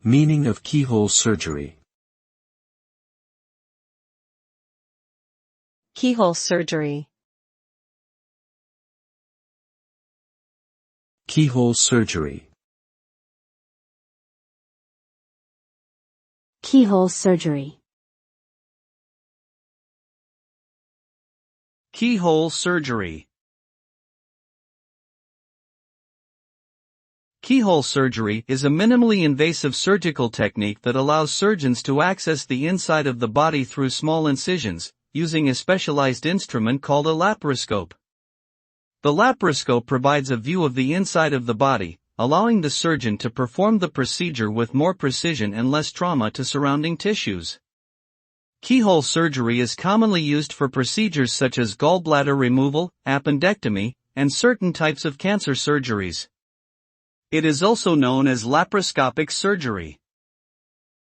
Meaning of keyhole surgery. Keyhole surgery. Keyhole surgery. Keyhole surgery. Keyhole surgery. Keyhole surgery is a minimally invasive surgical technique that allows surgeons to access the inside of the body through small incisions, using a specialized instrument called a laparoscope. The laparoscope provides a view of the inside of the body, allowing the surgeon to perform the procedure with more precision and less trauma to surrounding tissues. Keyhole surgery is commonly used for procedures such as gallbladder removal, appendectomy, and certain types of cancer surgeries. It is also known as laparoscopic surgery.